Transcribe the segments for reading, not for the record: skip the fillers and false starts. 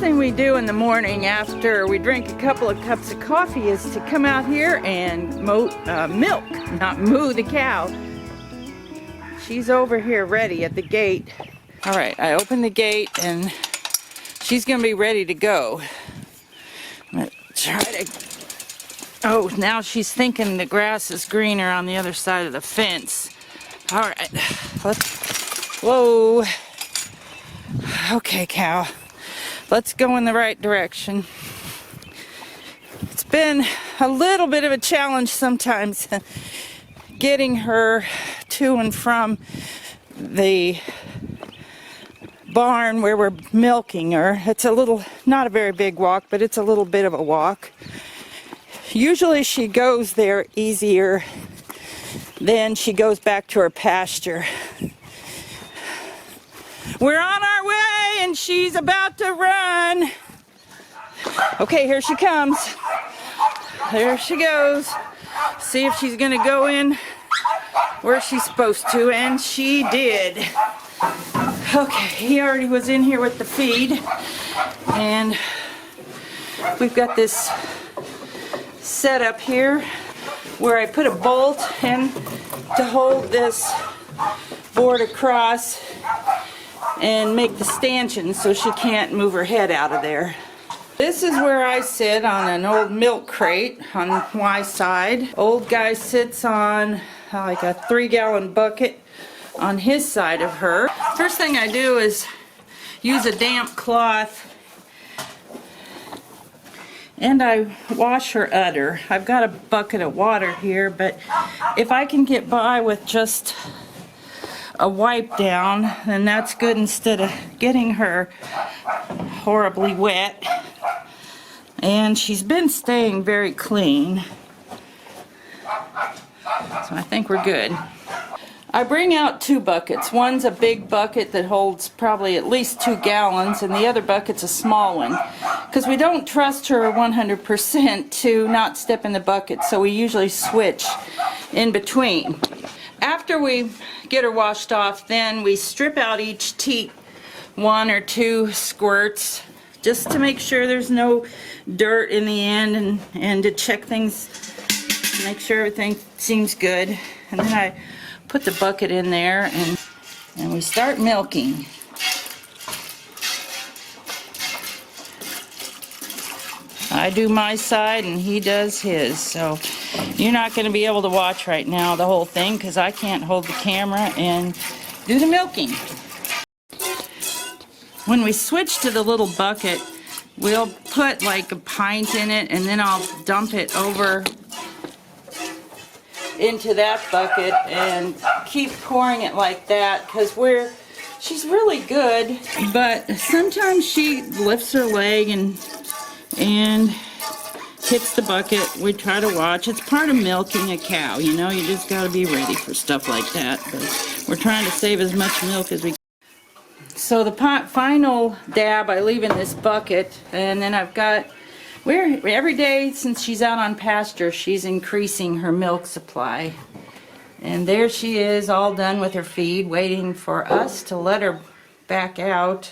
thing we do in the morning after we drink a couple of cups of coffee is to come out here and milk, not moo the cow. She's over here ready at the gate. All right, I open the gate and she's gonna be ready to go. I'm gonna try to, oh, now she's thinking the grass is greener on the other side of the fence. All right, whoa. Okay, cow, let's go in the right direction. It's been a little bit of a challenge sometimes getting her to and from the barn where we're milking her. It's a little, not a very big walk, but it's a little bit of a walk. Usually she goes there easier than she goes back to her pasture. We're on our way and she's about to run. Okay, here she comes. There she goes. See if she's gonna go in where she's supposed to, and she did. Okay, he already was in here with the feed, and we've got this set up here where I put a bolt in to hold this board across and make the stanchion so she can't move her head out of there. This is where I sit on an old milk crate on my side. Old guy sits on like a 3-gallon bucket on his side of her. First thing I do is use a damp cloth and I wash her udder. I've got a bucket of water here, but if I can get by with just a wipe down, then that's good instead of getting her horribly wet. And she's been staying very clean, so I think we're good. I bring out 2 buckets. One's a big bucket that holds probably at least 2 gallons, and the other bucket's a small one, because we don't trust her 100% to not step in the bucket, so we usually switch in between. After we get her washed off, then we strip out each teat 1 or 2 squirts, just to make sure there's no dirt in the end, and to check things, make sure everything seems good. And then I put the bucket in there and we start milking. I do my side and he does his, so you're not going to be able to watch right now the whole thing because I can't hold the camera and do the milking. When we switch to the little bucket, we'll put like a pint in it and then I'll dump it over into that bucket and keep pouring it like that, because she's really good, but sometimes she lifts her leg and hits the bucket. We try to watch. It's part of milking a cow, you know, you just got to be ready for stuff like that, but we're trying to save as much milk as we can. So the final dab I leave in this bucket, and then I've got, every day since she's out on pasture, she's increasing her milk supply. And there she is, all done with her feed, waiting for us to let her back out.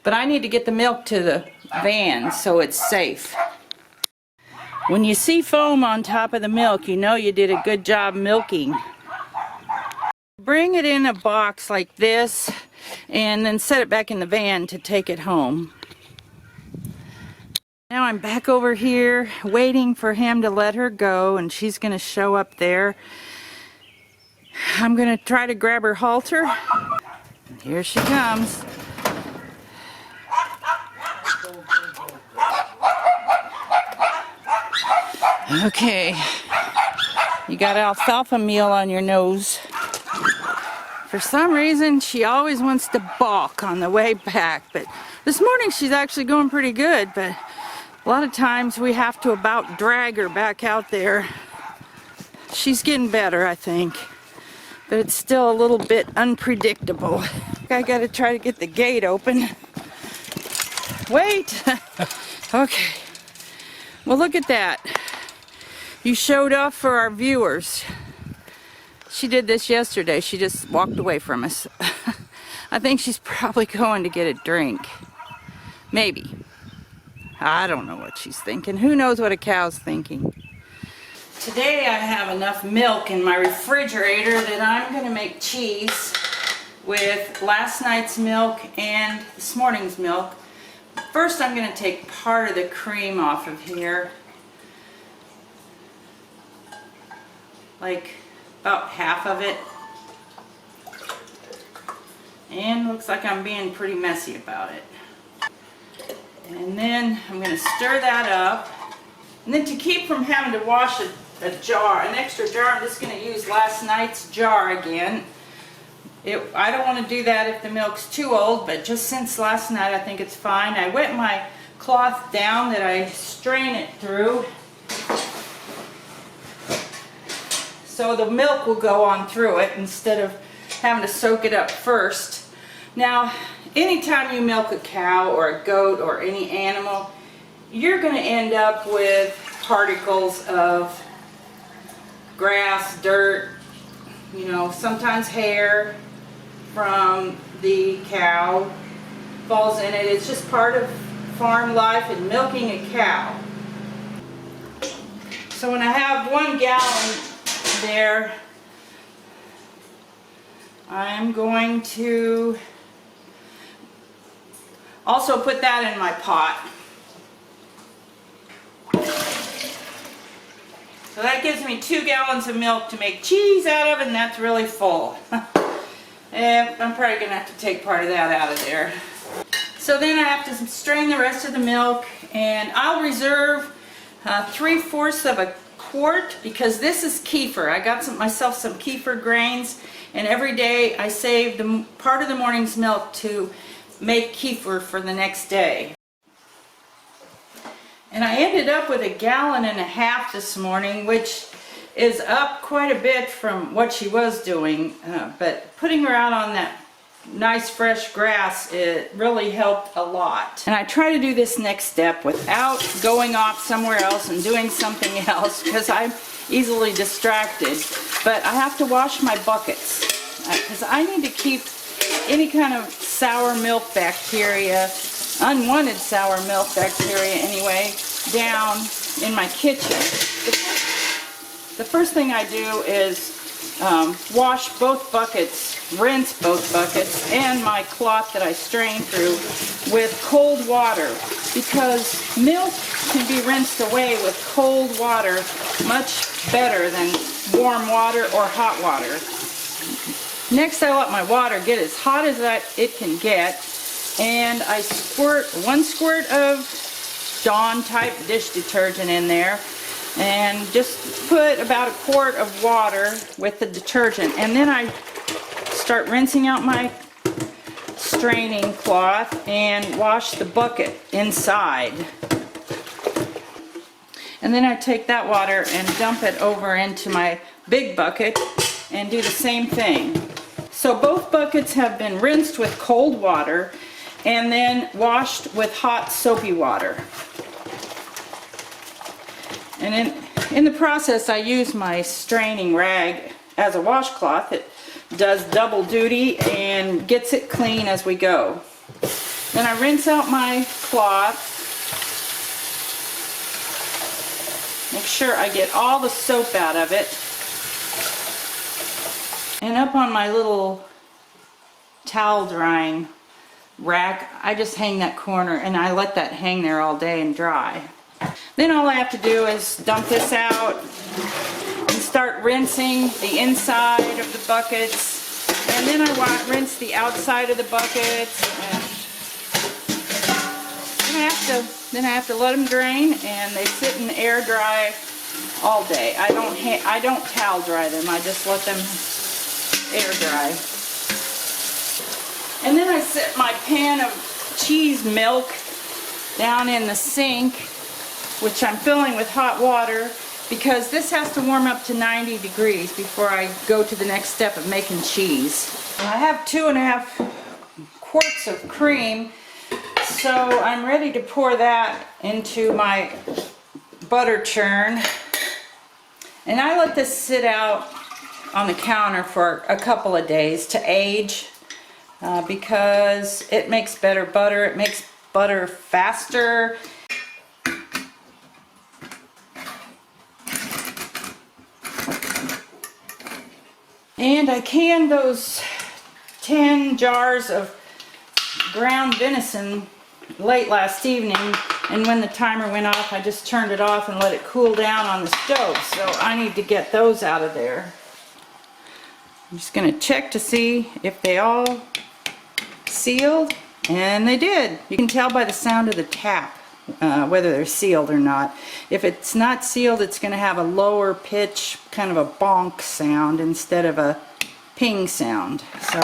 But I need to get the milk to the van so it's safe. When you see foam on top of the milk, you know you did a good job milking. Bring it in a box like this and then set it back in the van to take it home. Now I'm back over here waiting for him to let her go, and she's going to show up there. I'm going to try to grab her halter. Here she comes. Okay, you got alfalfa meal on your nose. For some reason, she always wants to balk on the way back, but this morning she's actually going pretty good, but a lot of times we have to about drag her back out there. She's getting better, I think, but it's still a little bit unpredictable. I gotta try to get the gate open. Wait! Okay. Well, look at that. You showed off for our viewers. She did this yesterday. She just walked away from us. I think she's probably going to get a drink. Maybe. I don't know what she's thinking. Who knows what a cow's thinking? Today I have enough milk in my refrigerator that I'm going to make cheese with last night's milk and this morning's milk. First I'm going to take part of the cream off of here. Like about half of it. And looks like I'm being pretty messy about it. And then I'm going to stir that up. And then to keep from having to wash a jar, an extra jar, I'm just going to use last night's jar again. I don't want to do that if the milk's too old, but just since last night I think it's fine. I wet my cloth down that I strain it through, so the milk will go on through it instead of having to soak it up first. Now, anytime you milk a cow or a goat or any animal, you're going to end up with particles of grass, dirt, you know, sometimes hair from the cow falls in it. It's just part of farm life and milking a cow. So when I have 1 gallon there, I'm going to also put that in my pot. So that gives me 2 gallons of milk to make cheese out of, and that's really full. And I'm probably going to have to take part of that out of there. So then I have to strain the rest of the milk, and I'll reserve 3/4 of a quart because this is kefir. I got myself some kefir grains, and every day I save part of the morning's milk to make kefir for the next day. And I ended up with 1.5 gallons this morning, which is up quite a bit from what she was doing, but putting her out on that nice fresh grass, it really helped a lot. And I try to do this next step without going off somewhere else and doing something else because I'm easily distracted. But I have to wash my buckets because I need to keep any kind of sour milk bacteria, unwanted sour milk bacteria anyway, down in my kitchen. The first thing I do is wash both buckets, rinse both buckets, and my cloth that I strain through with cold water, because milk can be rinsed away with cold water much better than warm water or hot water. Next, I let my water get as hot as it can get, and I squirt 1 squirt of Dawn type dish detergent in there, and just put about 1 quart of water with the detergent, and then I start rinsing out my straining cloth and wash the bucket inside. And then I take that water and dump it over into my big bucket and do the same thing. So both buckets have been rinsed with cold water and then washed with hot soapy water. And in the process, I use my straining rag as a washcloth. It does double duty and gets it clean as we go. Then I rinse out my cloth. Make sure I get all the soap out of it. And up on my little towel drying rack, I just hang that corner and I let that hang there all day and dry. Then all I have to do is dump this out and start rinsing the inside of the buckets, and then I rinse the outside of the buckets, and then I have to let them drain, and they sit and air dry all day. I don't towel dry them. I just let them air dry. And then I set my pan of cheese milk down in the sink, which I'm filling with hot water, because this has to warm up to 90 degrees before I go to the next step of making cheese. I have 2.5 quarts of cream, so I'm ready to pour that into my butter churn. And I let this sit out on the counter for a couple of days to age, because it makes better butter. It makes butter faster. And I canned those 10 jars of ground venison late last evening, and when the timer went off I just turned it off and let it cool down on the stove, so I need to get those out of there. I'm just going to check to see if they all sealed, and they did. You can tell by the sound of the tap whether they're sealed or not. If it's not sealed, it's going to have a lower pitch, kind of a bonk sound instead of a ping sound. So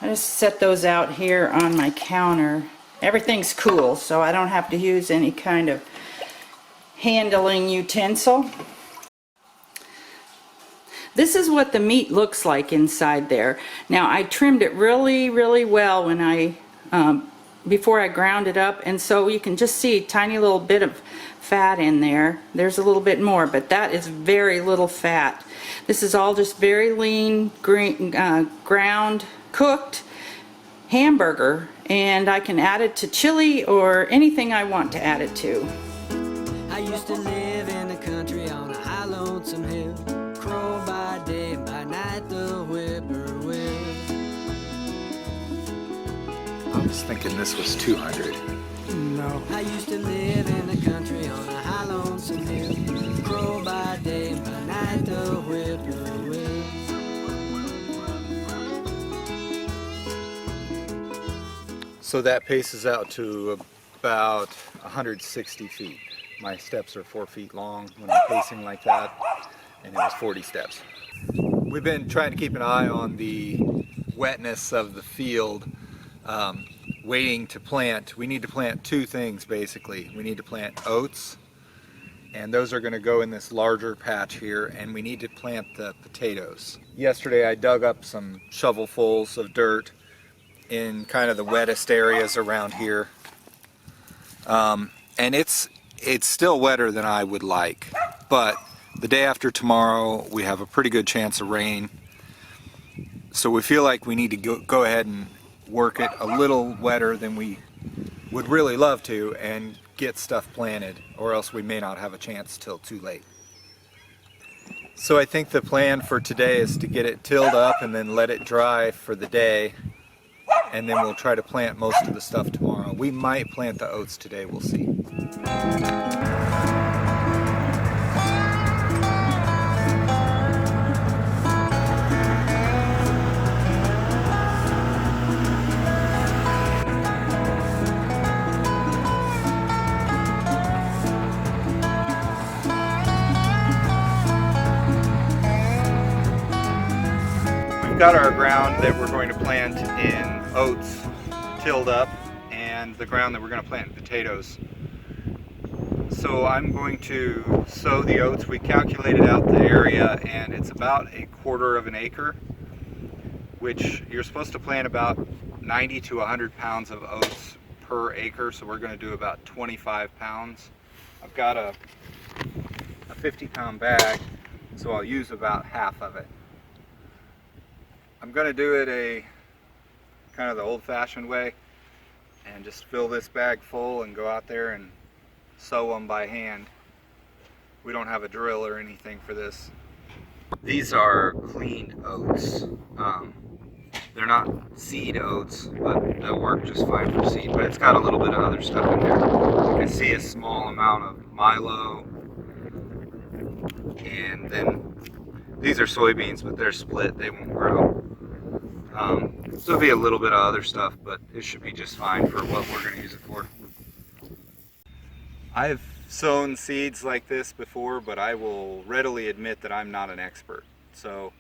I just set those out here on my counter. Everything's cool, so I don't have to use any kind of handling utensil. This is what the meat looks like inside there. Now I trimmed it really well when I before I ground it up, and so you can just see a tiny little bit of fat in there. There's a little bit more, but that is very little fat. This is all just very lean, ground, cooked hamburger, and I can add it to chili or anything I want to add it to. I used to live in the country on a high lonesome hill, crow by day and by night the whippoorwill. I was thinking this was 200. No. I used to live in the country on a high lonesome hill, crow by day and by night the whippoorwill. So that paces out to about 160 feet. My steps are 4 feet long when I'm pacing like that, and it was 40 steps. We've been trying to keep an eye on the wetness of the field, waiting to plant. We need to plant two things basically. We need to plant oats, and those are going to go in this larger patch here, and we need to plant the potatoes. Yesterday I dug up some shovelfuls of dirt in kind of the wettest areas around here, and it's still wetter than I would like, but the day after tomorrow we have a pretty good chance of rain, so we feel like we need to go ahead and work it a little wetter than we would really love to and get stuff planted, or else we may not have a chance till too late. So I think the plan for today is to get it tilled up and then let it dry for the day, and then we'll try to plant most of the stuff tomorrow. We might plant the oats today, we'll see. We've got our ground that we're going to plant in oats tilled up, and the ground that we're going to plant in potatoes. So I'm going to sow the oats. We calculated out the area, and it's about 1/4 of an acre, which you're supposed to plant about 90 to 100 pounds of oats per acre, so we're going to do about 25 pounds. I've got a 50-pound bag, so I'll use about half of it. I'm going to do it a kind of the old-fashioned way and just fill this bag full and go out there and sow them by hand. We don't have a drill or anything for this. These are cleaned oats. They're not seed oats, but they'll work just fine for seed, but it's got a little bit of other stuff in there. You can see a small amount of milo, and then these are soybeans, but they're split, they won't grow. So there'll be a little bit of other stuff, but it should be just fine for what we're going to use it for. I've sown seeds like this before, but I will readily admit that I'm not an expert. So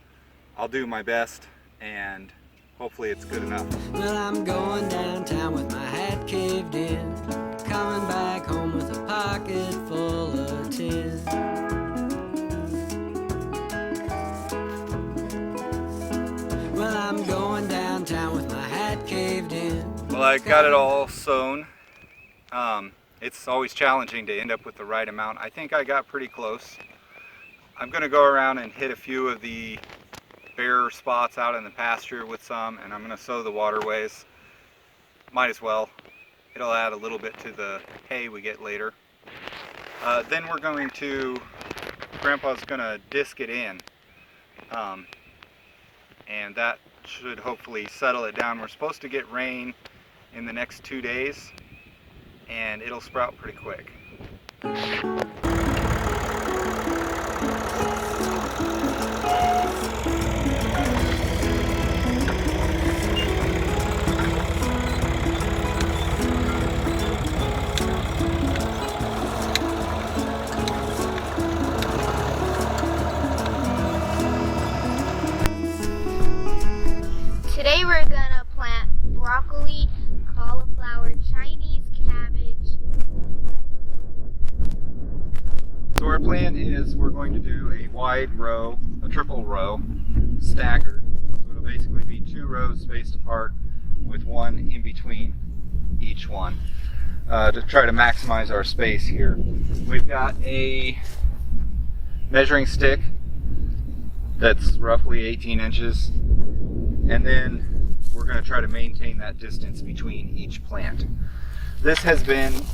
I'll do my best, and hopefully it's good enough. Well, I'm going downtown with my hat caved in, coming back home with a pocket full of tin. Well, I'm going downtown with my hat caved in. Well, I got it all sown. It's always challenging to end up with the right amount. I think I got pretty close. I'm going to go around and hit a few of the bare spots out in the pasture with some, and I'm going to sow the waterways. Might as well. It'll add a little bit to the hay we get later. Then we're going to, Grandpa's going to disc it in. and that should hopefully settle it down. We're supposed to get rain in the next 2 days, and it'll sprout pretty quick. Today we're gonna plant broccoli, cauliflower, Chinese cabbage, and lettuce. So our plan is we're going to do a wide row, a triple row, staggered. So it'll basically be 2 rows spaced apart with 1 in between each one to try to maximize our space here. We've got a measuring stick that's roughly 18 inches. And then we're going to try to maintain that distance between each plant. This has been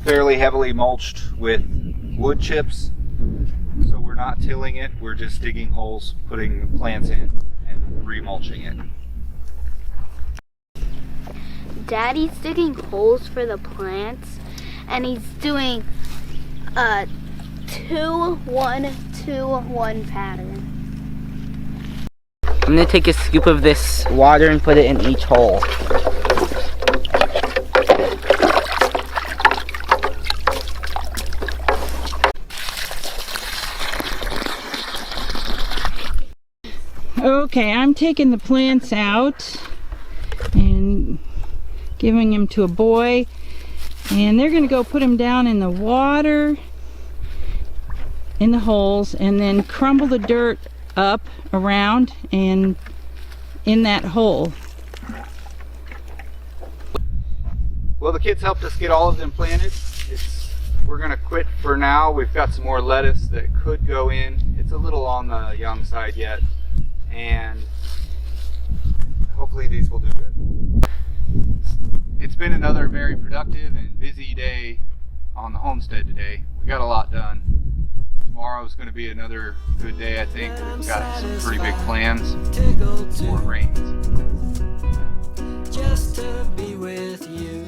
fairly heavily mulched with wood chips, so we're not tilling it, we're just digging holes, putting plants in, and remulching it. Daddy's digging holes for the plants, and he's doing a 2-1-2-1 pattern. I'm going to take a scoop of this water and put it in each hole. Okay, I'm taking the plants out and giving them to a boy, and they're going to go put them down in the water in the holes and then crumble the dirt up around and in that hole. Well, the kids helped us get all of them planted. We're going to quit for now. We've got some more lettuce that could go in. It's a little on the young side yet, and hopefully these will do good. It's been another very productive and busy day on the homestead today. We got a lot done. Tomorrow's going to be another good day, I think. We've got some pretty big plans. More rains. Just to be with you.